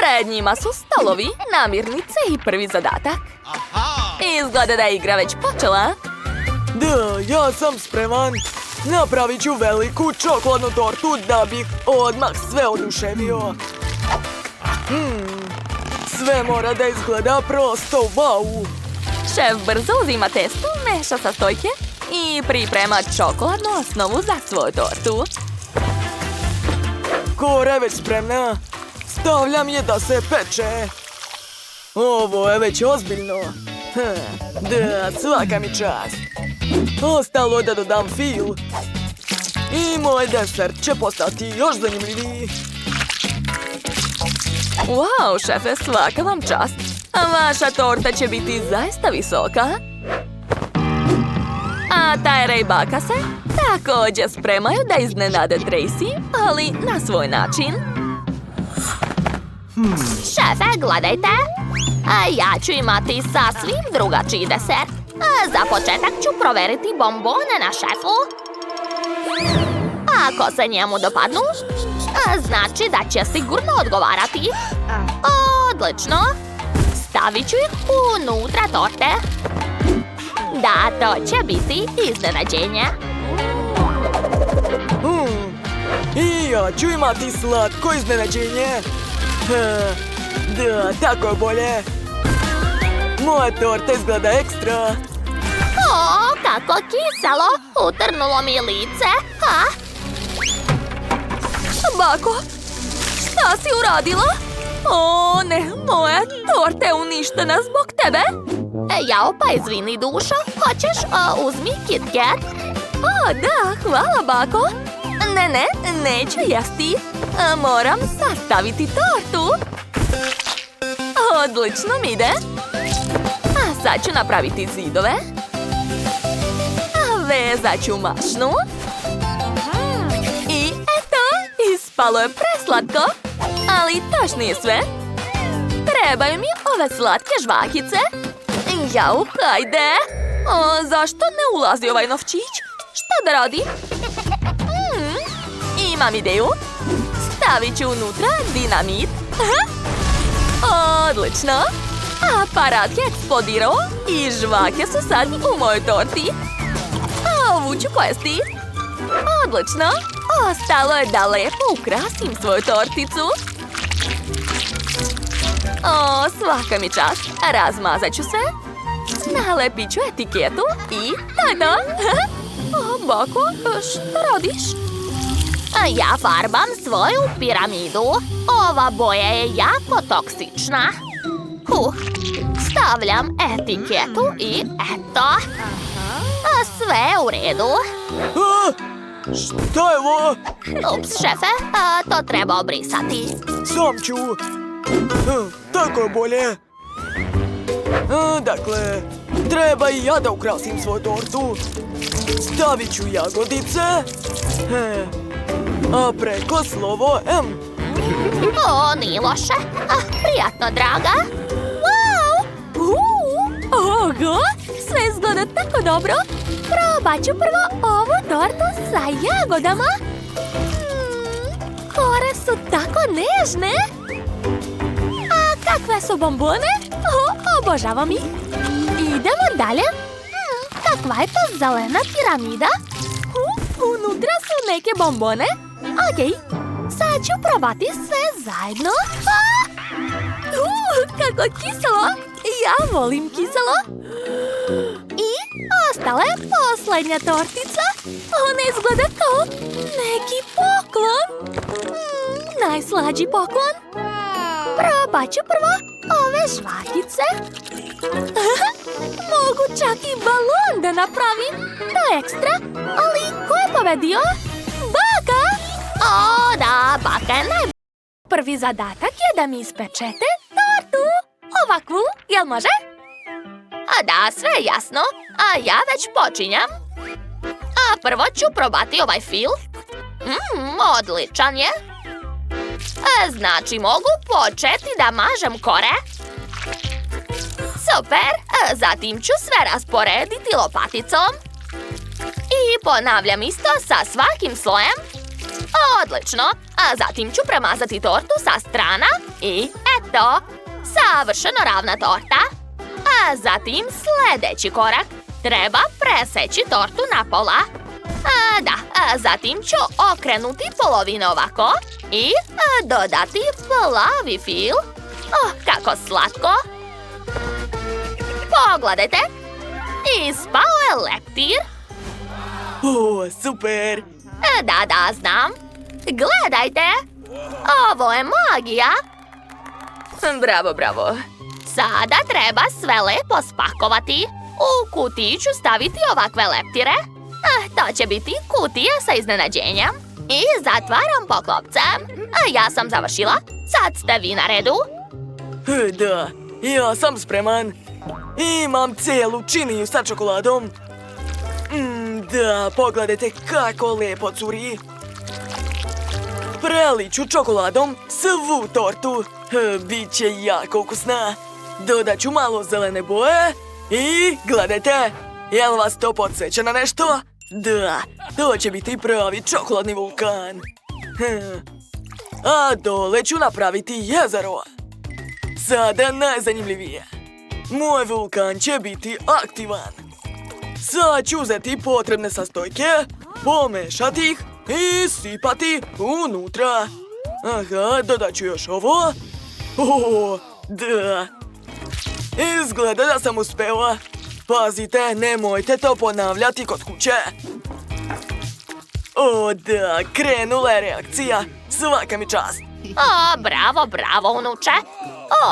Pred njima su stolovi, namirnice i prvi zadatak. Izgleda da je igra već počela. Da, ja sam spreman. Napravit ću veliku čokoladnu tortu da bih odmah sve oduševio. Sve mora da izgleda prosto wow. Šef brzo uzima testo, meša sastojke i priprema čokoladnu osnovu za svoju tortu. Kora je već spremna. Stavljam je da se peče. Ovo je već ozbiljno. Da, svaka mi čast. Ostalo je da dodam fil. I moj desert će postati još zanimljiviji. Wow, šefe, svaka vam čast. Vaša torta će biti zaista visoka. A Tyra i baka se također spremaju da iznenade Tracy, ali na svoj način. Šefe, gledajte. Ja ću imati sasvim drugačiji desert. Za početak ću proveriti bombone na šefu. Ako se njemu dopadnu, znači da će sigurno odgovarati. Odlično. Stavit ću ih unutra torte. Da, to će biti iznenađenje. I ja ću imati slatko iznenađenje. Da, tako je bolje. Moja torta izgleda ekstra. O, kako kiselo! Utrnulo mi lice. Bako, šta si uradila? O ne, moja torta je uništena zbog tebe. Jao, pa izvini, dušo. Hoćeš, uzmi Kit Kat. O, da, hvala, bako. Ne, neću jesti. Moram sastaviti tortu. Odlično mi ide. A sad ću napraviti zidove. A vezat ću mašnu. I eto, ispalo je preslatko. Ali to još nije sve. Trebaju mi ove slatke žvakice. Jau, hajde. Zašto ne ulazi ovaj novčić? Šta da radi? Imam ideju. Stavit ću unutra dinamit. Odlično. Aparat je eksplodirao i žvake su sad u mojoj torti. Ovu ću pojesti. Odlično. Ostalo je da lepo ukrasim svoju torticu. O, svaka mi čast. Razmazat ću sve. Nalepit ću etiketu i tada. O, bako, šta radiš? Ja farbam svoju piramidu. Ova boja je jako toksična. Stavljam etiketu i eto. Sve je u redu. Šta je ovo? Ups, šefe, to treba obrisati. Sam ću. Tako je bolje. Dakle, treba i ja da ukrasim svoju tortu. Stavit ću jagodice. A preko slovo M. O, nije loše. Prijatno, draga. Wow! Oho! Sve izgleda tako dobro. Probat ću prvo ovu tortu sa jagodama. Kore su tako nežne. A kakve su bombone? Obožavam ih. Idemo dalje. Kakva je to zelena piramida? Unutra su neke bombone. Okej, sad ću probati sve zajedno. Kako kiselo. Ja volim kiselo. I ostala je posljednja tortica. Ona izgleda kao neki poklon. Najslađi poklon. Probat ću prvo ove žvakice. Mogu čak i balon da napravim. To je ekstra. Ali ko je pobedio? Baka! O, da, baka je najbolja. Prvi zadatak je da mi ispečete tortu. Ovakvu, jel može? Da, sve je jasno. Ja već počinjam. Prvo ću probati ovaj fil. Odličan je. Znači, mogu početi da mažem kore. Super. Zatim ću sve rasporediti lopaticom. I ponavljam isto sa svakim slojem. Odlično. Zatim ću premazati tortu sa strana I eto, savršeno ravna torta. A zatim sljedeći korak. Treba preseći tortu na pola. Zatim ću okrenuti polovine ovako i dodati plavi fil. Kako slatko! Pogledajte! Ispao je leptir. O, super! Da, znam. Gledajte! Ovo je magija. Bravo. Sada treba sve lepo spakovati. U kutiju ću staviti ovakve leptire. To će biti kutija sa iznenađenjem. I zatvaram poklopcem. Ja sam završila. Sad ste vi na redu. Da, ja sam spreman. Imam cijelu činiju sa čokoladom. Da, pogledajte kako lepo curi. Preliću čokoladom svu tortu. Biće jako ukusna. Dodat ću malo zelene boje. I gledajte, jel vas to podsjeća na nešto? Da, to će biti pravi čokoladni vulkan. A dole ću napraviti jezero. Sada najzanimljivije. Moj vulkan će biti aktivan. Sad ću uzeti potrebne sastojke, pomešati ih i sipati unutra. Aha, dodat ću još ovo. Da. Izgleda da sam uspela. Pazite, nemojte to ponavljati kod kuće. Da, krenula je reakcija. Svaka mi čast. Bravo, unuče.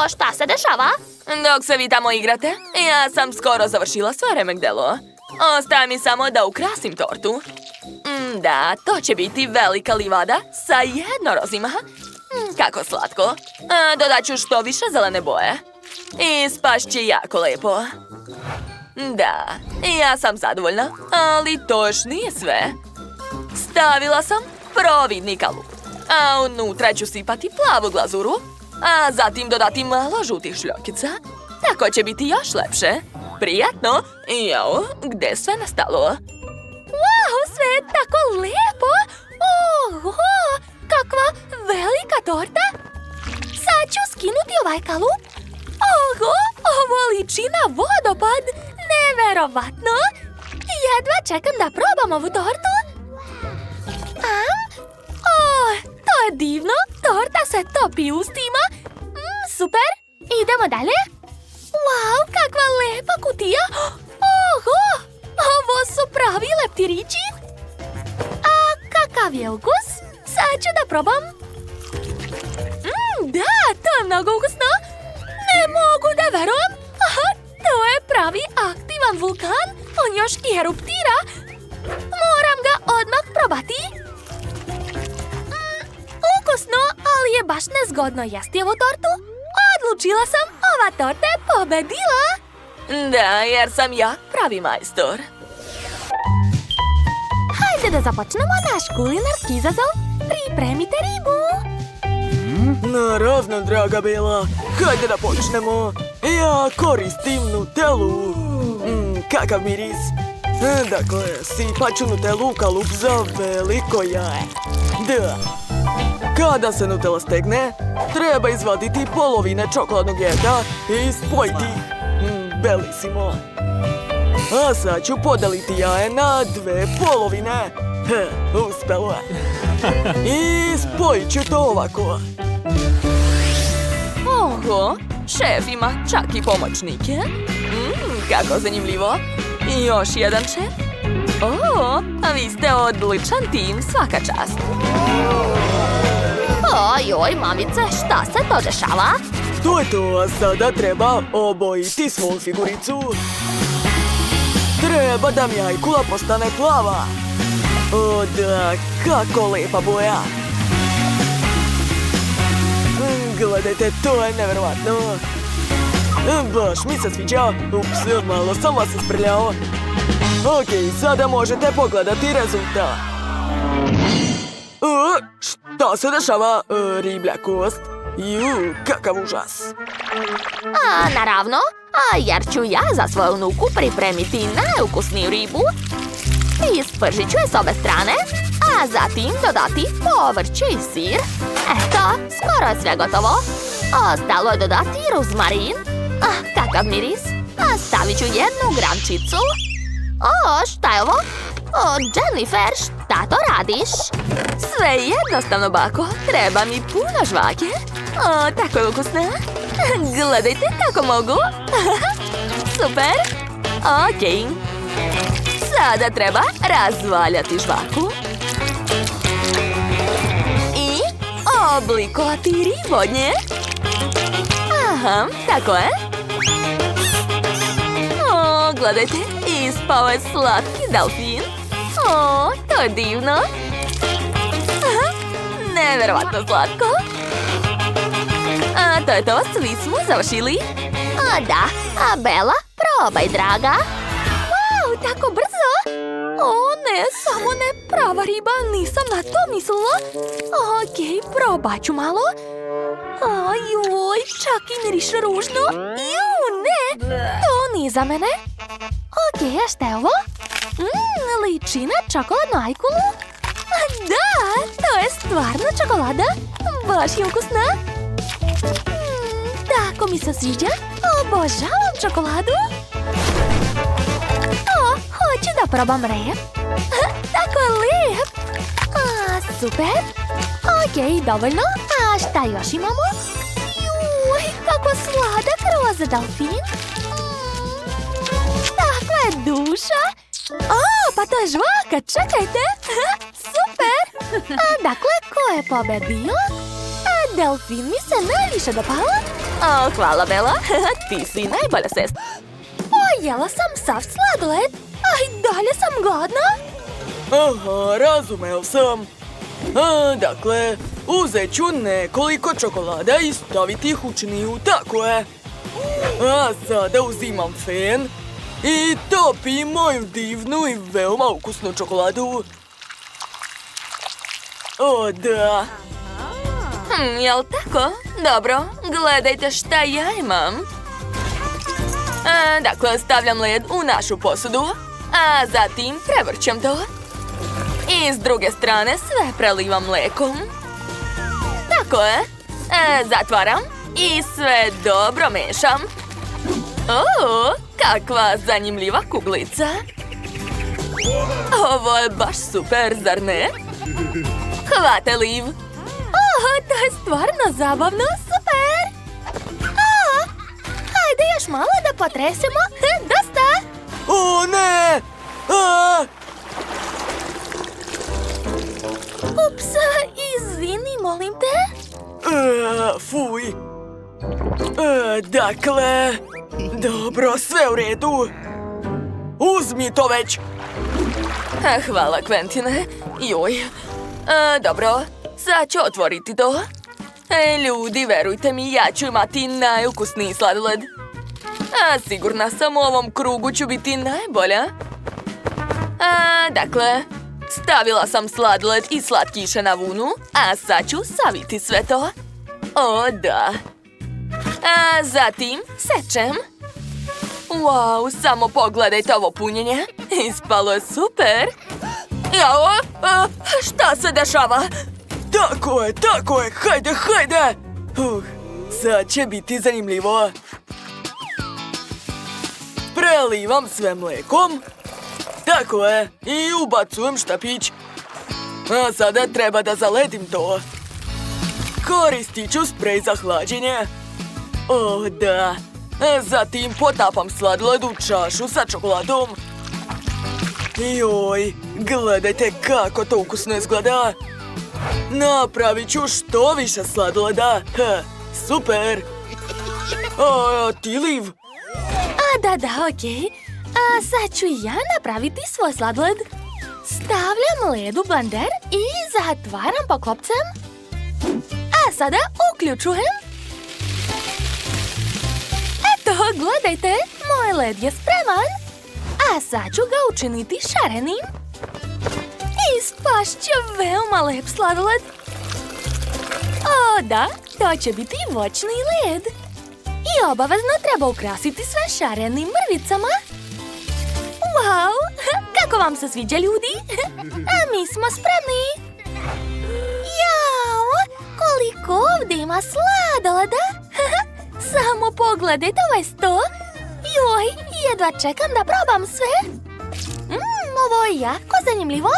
Šta se dešava? Dok se vi tamo igrate, ja sam skoro završila svoje remek-delo. Ostaje mi samo da ukrasim tortu. Da, to će biti velika livada sa jednorozima. Kako slatko. Dodat ću što više zelene boje. I spašće jako lepo. Da, ja sam zadovoljna, ali to još nije sve. Stavila sam providni kalup, a unutra ću sipati plavu glazuru, a zatim dodati malo žutih šljokica. Tako će biti još lepše. Prijatno. Jao, gdje je sve nastalo? Wow, sve je tako lepo. Oho, kakva velika torta. Sad ću skinuti ovaj kalup. Oho, ovo liči na vodopad. Neverovatno. Jedva čekam da probam ovu tortu. To je divno. Torta se topi ustima. Super. Idemo dalje. Wow, kakva lepa kutija. Oho, ovo su pravi leptirići. A kakav je ukus? Sad ću da probam. Da, to je mnogo ukusno. Ne mogu da verujem. To je pravi aktivan vulkan. On još i eruptira. Moram ga odmah probati. Ukusno, ali je baš nezgodno jesti ovu tortu. Odlučila sam, ova torta je pobedila. Da, jer sam ja pravi majstor. Hajde da započnemo naš kulinarski izazov. Pripremite ribu. Naravno, draga Bela. Hajde da počnemo. Ja koristim Nutellu. Kakav miris. Dakle, sipat ću Nutellu u kalup za veliko jaje. Da. Kada se Nutella stegne, treba izvaditi polovine čokoladnog jeta i spojiti ih. Belisimo. A sad ću podeliti jaje na 2 polovine. Uspelo je. I spojit ću to ovako. Oho, šef ima čak i pomoćnike. Kako zanimljivo. I još jedan šef. A vi ste odličan tim, svaka čast. Ojoj, mamice, šta se to dešava? To je to, a sada treba obojiti svu figuricu. Treba da mi ajkula postane plava. O da, kako lepa boja. Gledajte, to je neverovatno. Baš mi se sviđa. Ups, malo sam vas isprljao. Okej, sada možete pogledati rezultat. Šta se dešava? Riblja kost. Kakav užas. Naravno, jer ću ja za svoju unuku pripremiti najukusniju ribu. Ispržit ću je s obe strane, a zatim dodati povrće i sir. Eto, skoro je sve gotovo. Ostalo je dodati rozmarin. Kakav miris. Stavit ću jednu grančicu. Šta je ovo? Jennifer, šta to radiš? Sve je jednostavno, bako. Treba mi puno žvake. Tako je ukusna. Gledajte kako mogu. Super. Okej. Sada treba razvaljati žvaku. I oblikovati ribu od nje. Aha, tako je. Gledajte, ispao je slatki delfin. To je divno. Neverovatno slatko. To je to, svi smo završili. Da, Bela, probaj, draga. Wow, tako brzo. Ne, samo ne, prava riba, nisam na to mislila. Okej, probat ću malo. Joj, čak i miriše ružno. Ne, to nije za mene. Okej, a šta je ovo? Liči na čokoladnu ajkulu. Da, to je stvarno čokolada. Baš je ukusna. Tako mi se sviđa. Obožavam čokoladu. Hoću da probam rep. Tako je lijep. Super. Okej, dovoljno. A šta još imamo? Juj, kako sladak roza delfin. Takva je duša. Pa to je žvaka, čekajte. Super. Dakle, ko je pobedio? Delfin mi se najviše dopala. Hvala, Bela. Ti si najbolja sestra. Pojela sam sav sladoled. I dalje sam gladna. Aha, razumeo sam. Dakle, uzet ću nekoliko čokolada i staviti ih u činiju, tako je. A sada uzimam fen i topim moju divnu i veoma ukusnu čokoladu. Da. Jel tako? Dobro, gledajte šta ja imam. Dakle, stavljam led u našu posudu, a zatim prevrćem to. I s druge strane sve prelivam mlekom. Tako je. Zatvaram i sve dobro mešam. Kakva zanimljiva kuglica. Ovo je baš super, zar ne? Hvate, Liv. To je stvarno zabavno, super. Hajde još malo da potresemo. Dosta. Ne! Ups, izvini, molim te. Fuj. Dakle, dobro, sve u redu. Uzmi to već. Hvala, Quentine. Joj. Dobro, sad ću otvoriti to. Ljudi, verujte mi, ja ću imati najukusniji sladoled. Sigurna sam, u ovom krugu ću biti najbolja. Dakle, stavila sam sladoled i slatkiše na vunu, a sad ću saviti sve to. Da. Zatim sečem. Wow, samo pogledajte ovo punjenje. Ispalo je super. Šta se dešava? Tako je, hajde. Sad će biti zanimljivo. Prelivam sve mlekom. Tako je, i ubacujem štapić. A sada treba da zaledim to. Koristit ću sprej za hlađenje. Da. Zatim potapam sladoled u čašu sa čokoladom. Joj, gledajte kako to ukusno izgleda. Napravit ću što više sladoleda. Super. Ti, Liv? Da, okej. Sad ću ja napraviti svoj sladoled. Stavljam led u blender i zatvaram poklopcem. A sada uključujem. Eto, gledajte, moj led je spreman. A sad ću ga učiniti šarenim. Ispašće veoma lep sladoled. Da, to će biti voćni led. I obavezno treba ukrasiti sve šarenim mrvicama. Wow, kako vam se sviđa, ljudi? A mi smo spremni. Jao, koliko ovdje ima sladoleda. Samo pogledajte ovaj sto. Joj, jedva čekam da probam sve. Ovo je jako zanimljivo.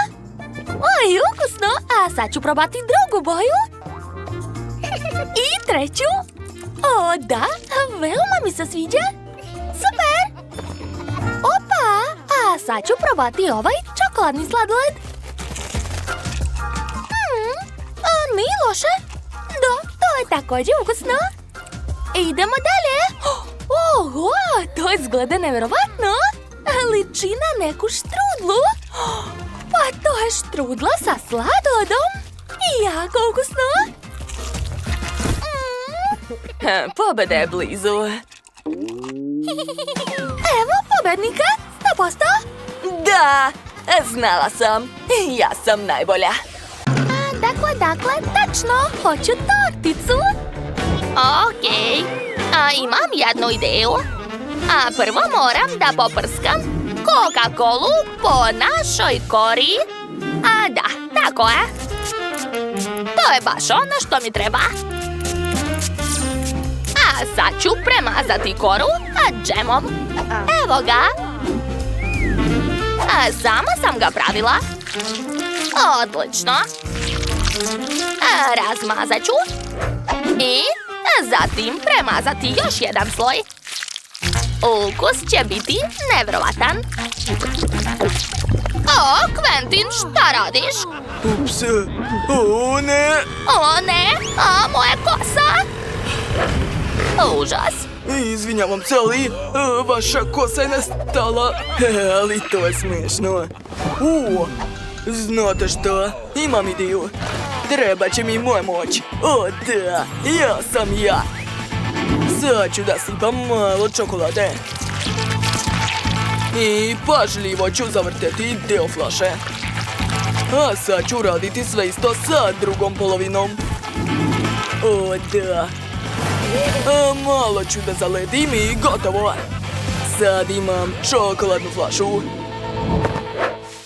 Oj, ukusno. A sad ću probati drugu boju. I treću. O, da, veoma mi se sviđa. Super. Opa, a sad ću probati ovaj čokoladni sladoled. Nije loše. Da, to je također ukusno. Idemo dalje. Oho, to izgleda nevjerovatno. Liči na neku štrudlu. Pa to je štrudla sa sladoledom. Jako ukusno. Pobeda je blizu. Evo pobednika, 100%. Da, znala sam. Ja sam najbolja. Dakle, tačno, hoću torticu. Okej. Imam jednu ideju. Prvo moram da poprskam Coca-Colu po našoj kori. Da, tako je. To je baš ono što mi treba. Sad ću premazati koru džemom. Evo ga. Sama sam ga pravila. Odlično. Razmazat ću. I zatim premazati još jedan sloj. Ukus će biti nevjerovatan. O, Quentin, šta radiš? Ups, o ne. O ne, moja kosa. Užas. Izvinjavam se, ali vaša kosa je nestala. Ali to je smiješno. Znate šta? Imam ideju. Treba će mi moja moć. O da, ja sam ja. Sad ću da sipam malo čokolade. I pažljivo ću zavrteti deo flaše. A sad ću raditi sve isto sa drugom polovinom. O da. Malo ću da zaledim i gotovo. Sad imam čokoladnu flašu.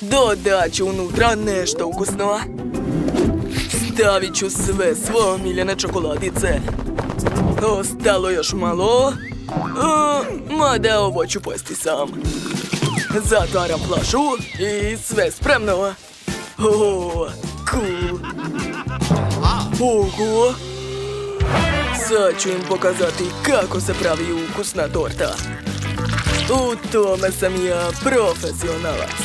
Dodat ću unutra nešto ukusno. Stavit ću sve svoje omiljene čokoladice. Ostalo još malo. Mada ovo ću pojesti sam. Zatvaram flašu i sve spremno. Cool. Oko. Sad ću im pokazati kako se pravi ukusna torta. U tome sam ja profesionalac.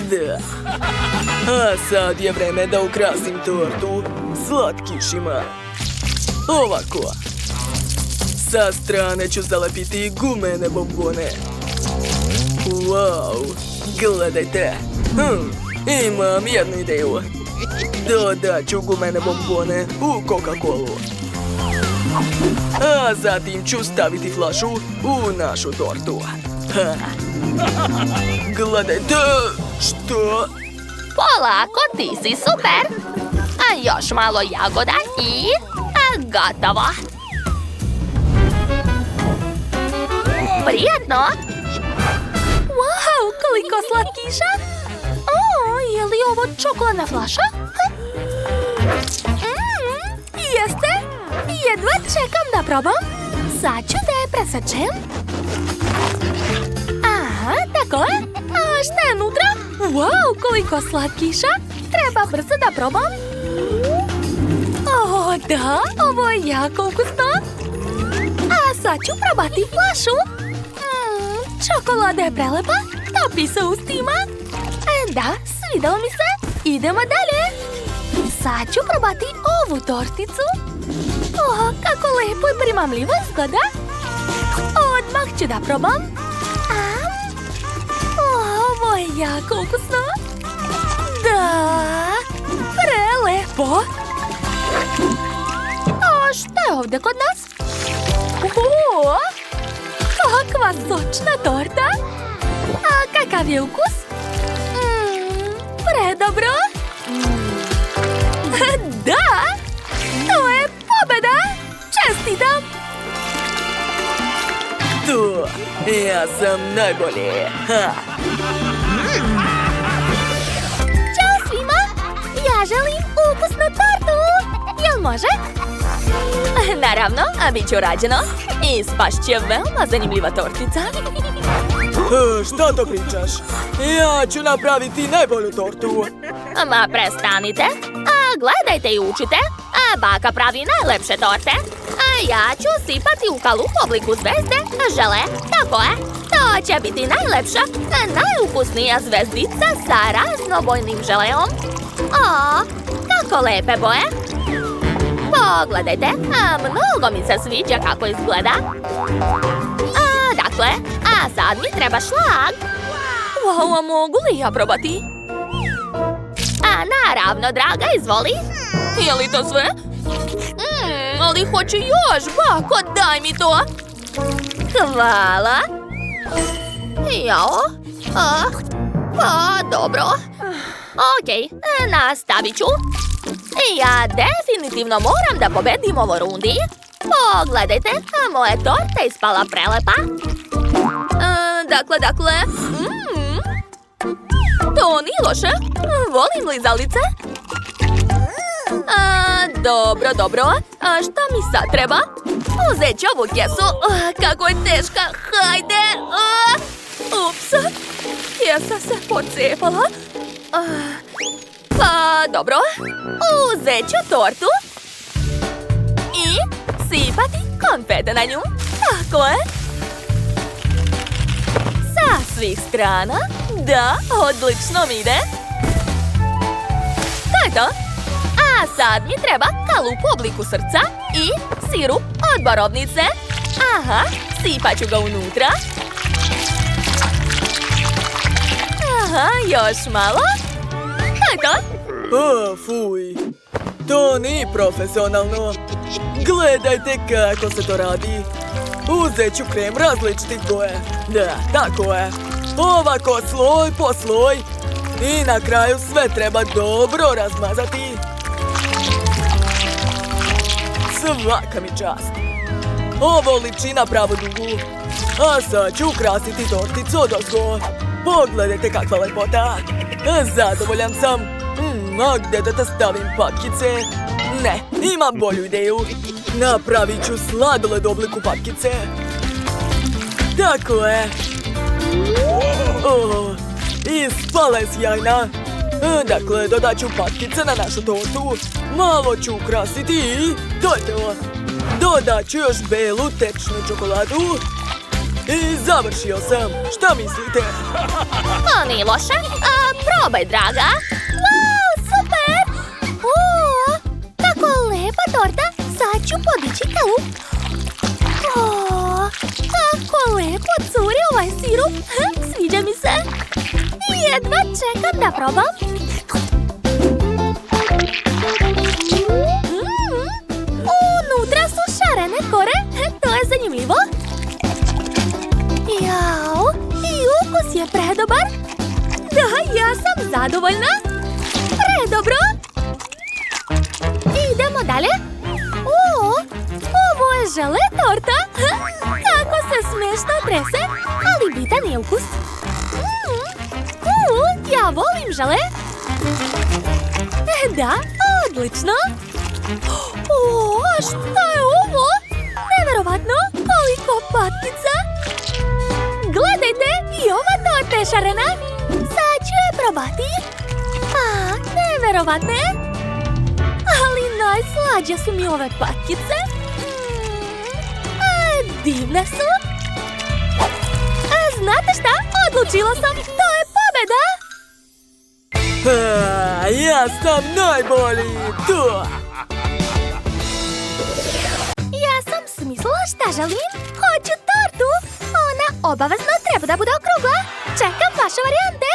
Da. A sad je vreme da ukrasim tortu slatkišima. Ovako. Sa strane ću zalepiti gumene bombone. Wow, gledajte. Imam jednu ideju. Dodat ću gumene bombone u Coca-Colu. A zatim ću staviti flašu u našu tortu. Gledajte, što? Polako, ti si super. Još malo jagoda i gotovo. Prijetno. Wow, koliko slatkiša. Je li ovo čokoladna flaša? Jeste. Jedva čekam da probam. Sad ću da je presečem. Aha, tako je. A šta je unutra? Wow, koliko slatkiša. Treba brzo da probam. O, da, ovo je jako ukusno. A sad ću probati flašu. Čokolada je prelepa, topi se ustima. Da, svidalo mi se. Idemo dalje. Sad ću probati ovu torticu. Kako lepo i primamljivo izgleda. Odmah ću da probam. Ovo je jako ukusno. Da, prelepo. Šta je ovdje kod nas? Kakva sočna torta. Kakav je ukus? Predobro. Da, to je pobjeda. Čestitam. To, ja sam najbolji. Ćao svima. Ja želim ukusnu tortu. Jel može? Naravno, a bit će urađeno. Ispašće veoma zanimljiva tortica. Šta to pričaš? Ja ću napraviti najbolju tortu. Ma prestanite. Gledajte i učite. Baka pravi najlepše torte. Ja ću sipati u kalup u obliku zvezde žele. Tako je. To će biti najlepša, najukusnija zvezdica sa raznobojnim želeom. Kako lepe boje. Pogledajte, mnogo mi se sviđa kako izgleda. Dakle, sad mi treba šlag. Wow, a mogu li ja probati? Naravno, draga, izvoli. Je li to sve? Ali hoću još, bako, daj mi to. Hvala. Jao. Dobro. Okej, nastavit ću. Ja definitivno moram da pobedim ovo rundi. Pogledajte, moja torta je ispala prelepa. Dakle, to nije loše. Volim lizalice. Dobro. Šta mi sad treba? Uzet ću ovu kesu. Kako je teška. Hajde. Ups. Kesa se pocepala. Dobro. Uzet ću tortu. I sipati konfete na nju. Tako je. Sa svih strana. Da, odlično mi ide. To je to. Sad mi treba kalup u obliku srca i sirup od borovnice. Sipat ću ga unutra. Još malo. To je to. Fuj. To nije profesionalno. Gledajte kako se to radi. Uzet ću krem različitih boje. Da, tako je. Ovako sloj po sloj. I na kraju sve treba dobro razmazati. Svaka mi čast. Ovo liči na pravu dugu. A sad ću ukrasiti torticu odozgo. Pogledajte kakva lepota. Zadovoljan sam. A gdje da stavim patkice? Ne, imam bolju ideju. Napravit ću sladoled u obliku patkice. Tako je. Ispala je sjajna. Dakle, dodat ću patkice na našu tortu. Malo ću ukrasiti i to je to. Dodat ću još belu tečnu čokoladu. I završio sam. Šta mislite? Nije loše. Probaj, draga. Wow, super! Kako lepa torta. Sad ću podići kalup. Kako lepo curi ovaj sirup. Sviđa mi se. Jedva čekam da probam. Unutra su šarene kore. To je zanimljivo. Jao, i ukus je predobar. Da, ja sam zadovoljna. Predobro. Idemo dalje. Ovo je žele torta. Kako se smešno trese, ali bitan je ukus. Ja volim žele. Da, odlično. Šta je ovo? Neverovatno, koliko patkica. Gledajte, i ova torta je šarena. Sad ću je probati. Neverovatne. Ali najslađe su mi ove patkice. Divne su. Znate šta? Odlučila sam. To je pobjeda. Ja sam najbolji. Ja sam smislila šta želim. Hoću tortu. Ona obavezno treba da bude okrugla. Čekam vaše varijante.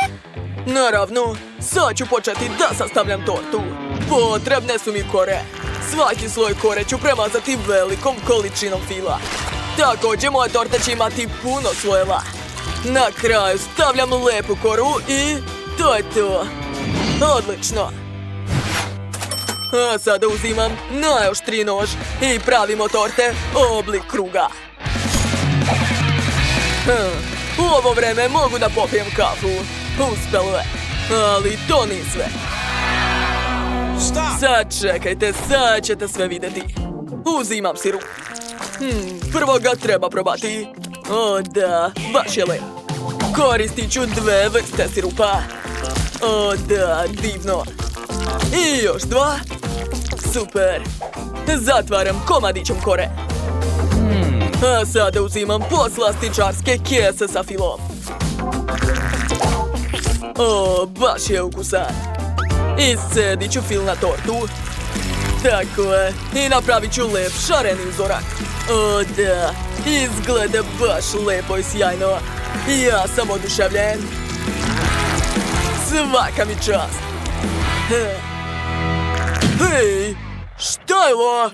Naravno, sad ću početi da sastavljam tortu. Potrebne su mi kore. Svaki sloj kore ću premazati velikom količinom fila. Također moja torta će imati puno slojeva. Na kraju stavljam lepu koru i to je to. Odlično. A sada uzimam najoštriji nož i pravimo torte oblik kruga. U ovo vreme mogu da popijem kafu. Uspelo je. Ali to nije sve. Sad čekajte, sad ćete sve vidjeti. Uzimam sirup. Prvo ga treba probati. O da, baš je lep. Koristit ću 2 vrste sirupa. O da, divno. I još 2. Super. Zatvaram komadićem kore. A sada uzimam poslastičarske kese sa filom. O, baš je ukusan. Iscedit ću fil na tortu. Tako je. I napravit ću lep šareni uzorak. O da, izgleda baš lepo i sjajno. Ja sam oduševljen. Svaka mi čast. Hej, šta je ovo?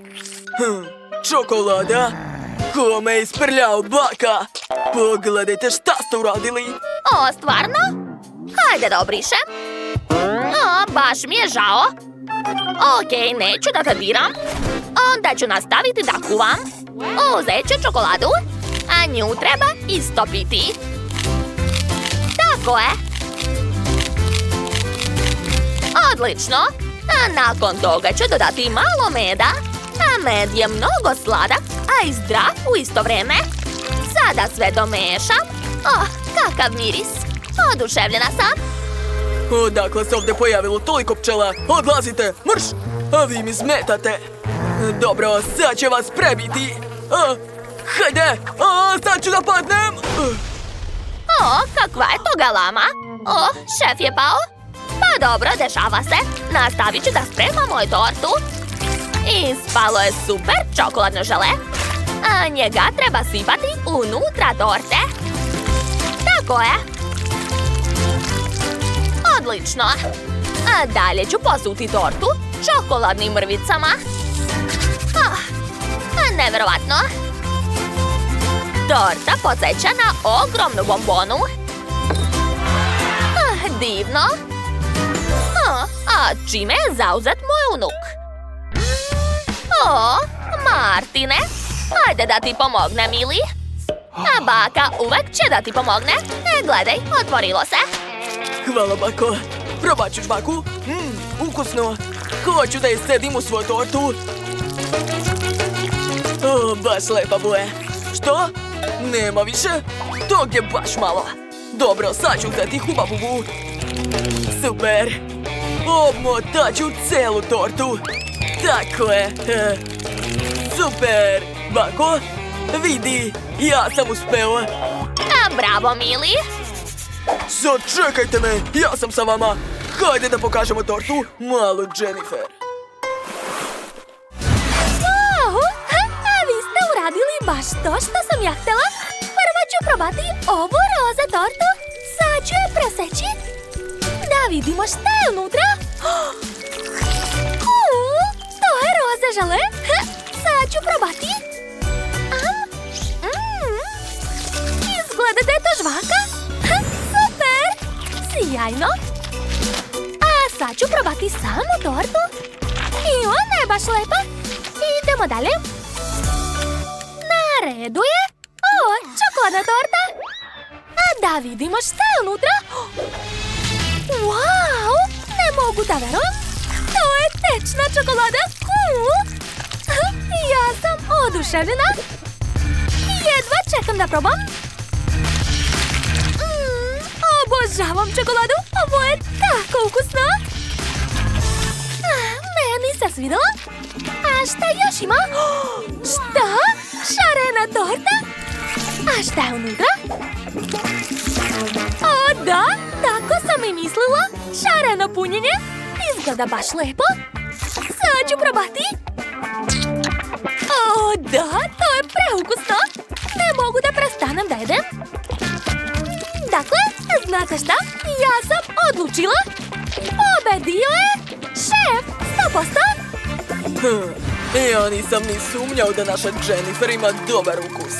Čokolada? Kome je isprljao baka? Pogledajte šta ste uradili. O, stvarno? Hajde da obrišem. O, baš mi je žao. Okej, neću da te diram. Onda ću nastaviti da kuvam. Uzet ću čokoladu, a nju treba istopiti. Tako je. Odlično. A nakon toga ću dodati malo meda. A med je mnogo sladak, a i zdrav u isto vrijeme. Sada sve domešam. Oh, kakav miris. Oduševljena sam. Odakle se ovdje pojavilo toliko pčela? Odlazite, mrš! A vi mi smetate. Dobro, sad će vas prebiti. Hajde, sad ću da padnem. O, kakva je to galama? O, šef je pao. Pa dobro, dešava se. Nastavit ću da spremam moju tortu. Ispalo je super čokoladno žele. A njega treba sipati unutra torte. Tako je. Odlično. A dalje ću posuti tortu čokoladnim mrvicama. Neverovatno. Torta podsjeća na ogromnu bombonu. Divno. A čime je zauzet moj unuk? O, Martine, hajde da ti pomognem, ili? A baka uvek će da ti pomogne. Gledaj, otvorilo se. Hvala, bako. Probat ću žvaku. Ukusno. Hoću da iscedim u svoju tortu. O, baš lepa boje. Što? Nema više? Tog je baš malo. Dobro, sad ću uzeti hubabubu. Super. Obmotat ću celu tortu. Tako je. Super. Bako, vidi, ja sam uspeo. Bravo, mili. Sad čekajte me, ja sam sa vama. Hajde da pokažemo tortu, malu Jennifer. Wow, a vi ste uradili baš to što sam ja htjela. Prvo ću probati ovu roza tortu. Sad ću je preseći. Da vidimo šta je unutra. To je roza žele. Sad ću probati. Izgleda da je to žvaka. Super! Sjajno! A sad ću probati samu tortu. I ona je baš lepa. Idemo dalje. Na redu je... čokoladna torta. A da vidimo šta je unutra. Wow! Ne mogu da verujem. To je tečna čokolada. Ja sam oduševljena. Jedva čekam da probam. Obožavam čokoladu. Ovo je tako ukusno. Meni se svidjelo. A šta još ima? Šta? Šarena torta? A šta je unutra? O da, tako sam i mislila. Šareno punjenje. Izgleda baš lepo. Sad ću probati. O da, to je preukusno. Ne mogu da prestanem da jedem. Dakle, znate šta? Ja sam odlučila. Pobedio je šef 100%. Ja nisam ni sumnjao da naša Jennifer ima dobar ukus.